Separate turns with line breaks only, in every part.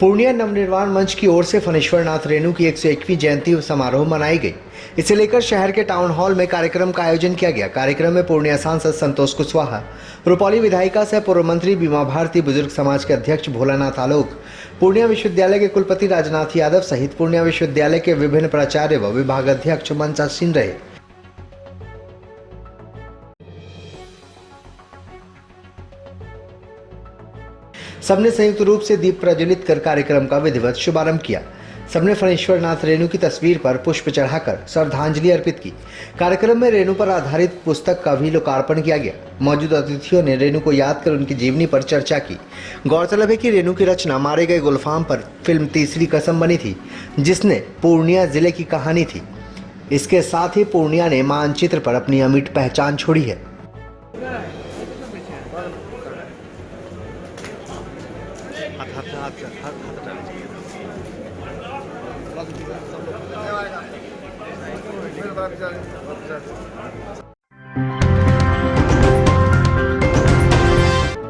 पूर्णिया नवनिर्माण मंच की ओर से फणेश्वर नाथ रेणु की 101वीं जयंती समारोह मनाई गई। इसे लेकर शहर के टाउन हॉल में कार्यक्रम का आयोजन किया गया। कार्यक्रम में पूर्णिया सांसद संतोष कुशवाहा, रुपौली विधायिका सह पूर्व मंत्री बीमा भारती, बुजुर्ग समाज के अध्यक्ष भोलानाथ आलोक, पूर्णिया विश्वविद्यालय के कुलपति राजनाथ यादव सहित पूर्णिया विश्वविद्यालय के विभिन्न प्राचार्य व विभागाध्यक्ष मंचासीन रहे। सबने संयुक्त रूप से दीप प्रज्वलित कर कार्यक्रम का विधिवत शुभारंभ किया। सबने फणेश्वर नाथ रेणु की तस्वीर पर पुष्प चढ़ाकर श्रद्धांजलि अर्पित की। कार्यक्रम में रेणु पर आधारित पुस्तक का भी लोकार्पण किया गया। मौजूद अतिथियों ने रेणु को याद कर उनकी जीवनी पर चर्चा की। गौरतलब है कि रेणु की रचना मारे गए गुलफाम पर फिल्म तीसरी कसम बनी थी, जिसने पूर्णिया जिले की कहानी थी। इसके साथ ही पूर्णिया ने मानचित्र पर अपनी अमिट पहचान छोड़ी है।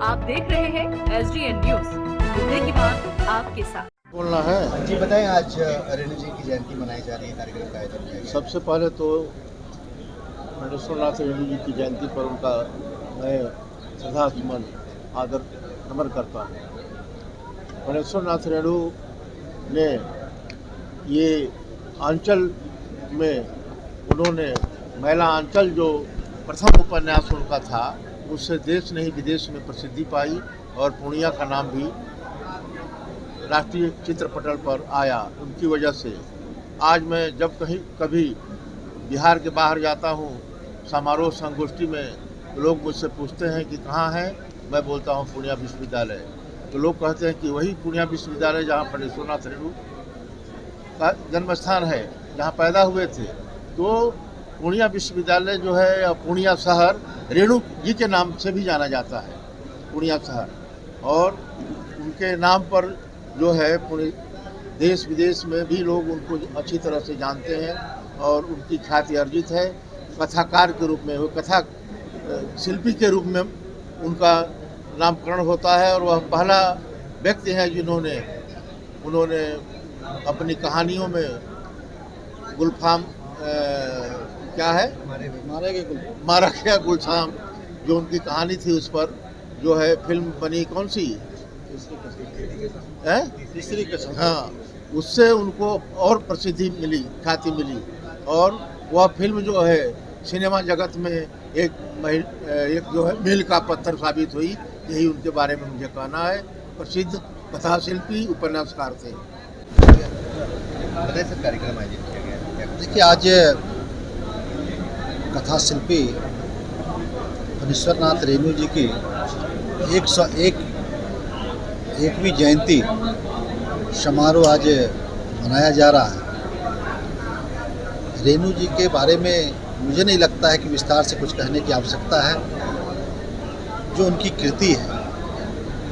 आप देख रहे हैं SDN न्यूज, मुद्दे की बात आपके साथ।
बोलना है
जी बताएं, आज रेणु जी की जयंती मनाई जा रही है, कार्यक्रम का आयोजन किया गया।
सबसे पहले तो फणेश्वर नाथ रेणु जी की जयंती पर उनका मैं श्रद्धा सुमन आदर नमन करता हूँ। फणेश्वर नाथ रेणु ने ये अंचल में उन्होंने महिला अंचल जो प्रथम उपन्यास उनका था, उससे देश नहीं विदेश में प्रसिद्धि पाई और पूर्णिया का नाम भी राष्ट्रीय चित्रपटल पर आया। उनकी वजह से आज मैं जब कभी बिहार के बाहर जाता हूँ समारोह संगोष्ठी में, लोग मुझसे पूछते हैं कि कहाँ है, मैं बोलता हूँ पूर्णिया विश्वविद्यालय। तो लोग कहते हैं कि वही पूर्णिया विश्वविद्यालय जहाँ फणेश्वर नाथ रेणु का जन्म स्थान है, जहाँ पैदा हुए थे। तो पूर्णिया विश्वविद्यालय जो है, पूर्णिया शहर रेणु जी के नाम से भी जाना जाता है, पूर्णिया शहर। और उनके नाम पर जो है पूरे देश विदेश में भी लोग उनको अच्छी तरह से जानते हैं और उनकी ख्याति अर्जित है। कथाकार के रूप में, वो कथा शिल्पी के रूप में उनका नामकरण होता है और वह पहला व्यक्ति है जिन्होंने अपनी कहानियों में गुलफाम क्या है, मारा गया गुलफाम, जो उनकी कहानी थी, उस पर जो है फिल्म बनी, कौन सी, तीसरी कसम। हाँ, उससे उनको और प्रसिद्धि मिली, ख्याति मिली और वह फिल्म जो है सिनेमा जगत में एक जो है मील का पत्थर साबित हुई। यही उनके बारे में मुझे कहना है। प्रसिद्ध कथा शिल्पी, उपन्यासकार थे।
कार्यक्रम आयोजित किया गया।
देखिए, आज कथा शिल्पी फणेश्वर नाथ रेणु जी की 101वीं जयंती समारोह आज मनाया जा रहा है। रेणु जी के बारे में मुझे नहीं लगता है कि विस्तार से कुछ कहने की आवश्यकता है। जो उनकी कृति है,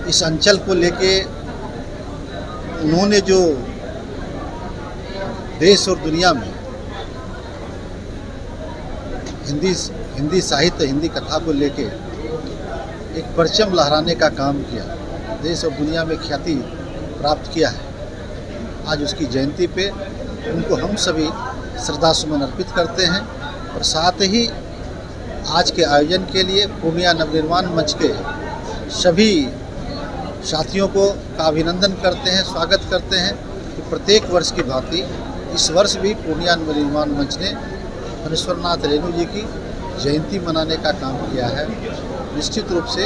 इस अंचल को लेके उन्होंने जो देश और दुनिया में हिंदी साहित्य, हिंदी कथा को लेके एक परचम लहराने का काम किया, देश और दुनिया में ख्याति प्राप्त किया है। आज उसकी जयंती पे उनको हम सभी श्रद्धा सुमन अर्पित करते हैं और साथ ही आज के आयोजन के लिए पूर्णिया नवनिर्माण मंच के सभी साथियों को का अभिनंदन करते हैं, स्वागत करते हैं कि प्रत्येक वर्ष की भांति इस वर्ष भी पूर्णिया नवनिर्माण मंच ने फणेश्वर नाथ रेणु जी की जयंती मनाने का काम किया है। निश्चित रूप से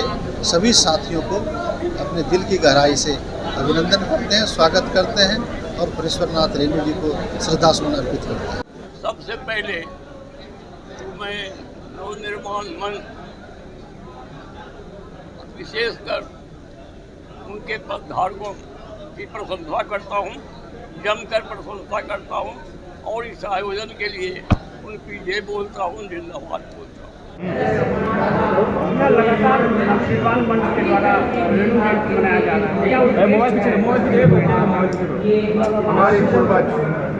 सभी साथियों को अपने दिल की गहराई से अभिनंदन करते हैं, स्वागत करते हैं और फणेश्वर नाथ रेणु जी को श्रद्धा सुमन अर्पित करते हैं।
सबसे पहले तो मैं नवनिर्माण मंच, विशेषकर उनके पदधारकों की प्रशंसा करता हूँ, जमकर प्रशंसा करता हूँ और इस आयोजन के लिए उनकी जय बोलता हूँ, जिंदाबाद बोलता हूँ।
लगातार आशीर्वाद मंच के द्वारा रेणु जयंती मनाया जा रहा है। हमारे पूर्वज,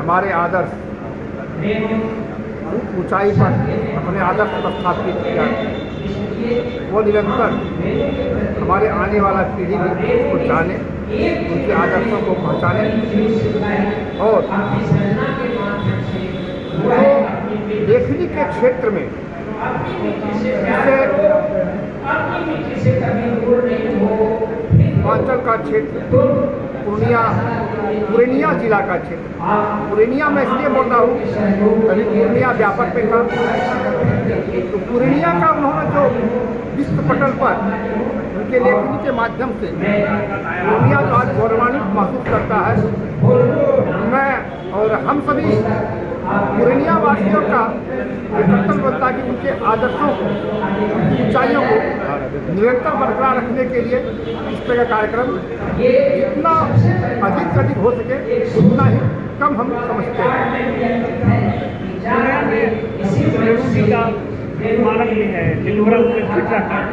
हमारे आदर्श ऊंचाई पर अपने आदर्श पर स्थापित किया, वो निरंतर हमारे आने वाला पीढ़ी भी उसको जाने, उनके आदर्शों को पहचाने और वो लेखनी के क्षेत्र में हिमाचल का क्षेत्र पूर्णिया जिला का क्षेत्र, पूर्णिया में इसलिए बोलता हूँ कभी पूर्णिया व्यापक में था, तो पूर्णिया का उन्होंने जो विश्व पटल पर उनके लेखनी के माध्यम से पूर्णिया जो आज गौरवान्वित महसूस करता है, मैं और हम सभी पूर्णिया वासियों का कर्तव्य बनता है कि उनके आदर्शों को, उनकी ऊंचाइयों को निरंतर बरकरार रखने के लिए इस तरह का कार्यक्रम जितना अधिक से अधिक हो सके उतना ही कम हम समझते हैं। मानक भी है जिनका फिट रहता है,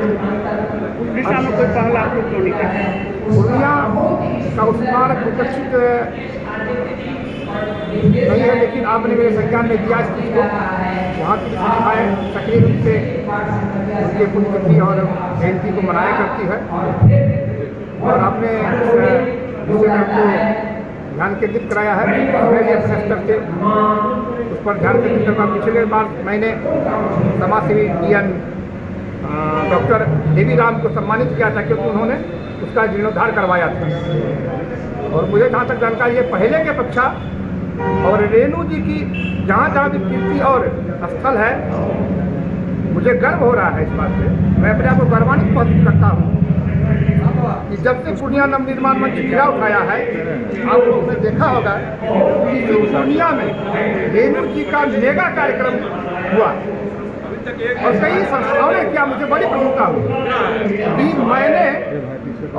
उस दिशा में कोई पहला आप लोग क्यों नहीं करते? पूर्णिया का उस स्मारक विकसित नहीं है, लेकिन आपने मेरे संज्ञान में दिया इस चीज़ को, वहाँ की संस्थाएँ सक्रिय रूप से उनके पुण्यतिथि और जयंती को मनाया करती है और आपने विषय में आपको ध्यान केंद्रित कराया है। मैं भी अपने स्तर से उस पर ध्यान केंद्रित करना। पिछले बार मैंने समाजसेवी DN डॉक्टर देवी राम को सम्मानित किया था क्योंकि उन्होंने उसका जीर्णोद्धार करवाया था और मुझे जहाँ तक जानकारी है पहले के अपेक्षा और रेणु जी की जहाँ जहाँ भी कीर्ति और स्थल है, मुझे गर्व हो रहा है इस बात से। मैं अपने आप को गौरवान्वित महसूस करता हूँ कि जब से पूर्णिया नवनिर्माण मंच गिरा उठाया है, आप लोगों ने देखा होगा कि पूर्णिया में रेणु जी का मेगा कार्यक्रम हुआ और कई संस्थाओं ने किया। मुझे बड़ी प्रसन्नता हुई कि मैंने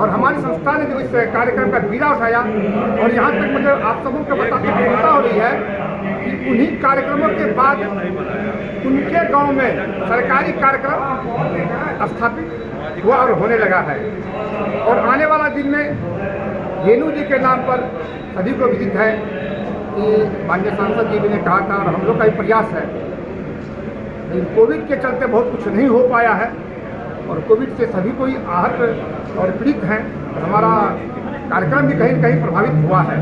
और हमारी संस्था ने जो इस कार्यक्रम का बीड़ा उठाया और यहाँ तक मुझे आप सबों को बताते प्रसन्नता हो रही है कि उन्हीं कार्यक्रमों के बाद उनके गांव में सरकारी कार्यक्रम स्थापित हुआ और होने लगा है और आने वाला दिन में रेणु जी के नाम पर सभी को विदित है कि माननीय सांसद जी भी ने कहा था और हम लोग का भी प्रयास है, लेकिन कोविड के चलते बहुत कुछ नहीं हो पाया है और कोविड से सभी कोई आहत और पीड़ित हैं। हमारा कार्यक्रम भी कहीं न कहीं प्रभावित हुआ है।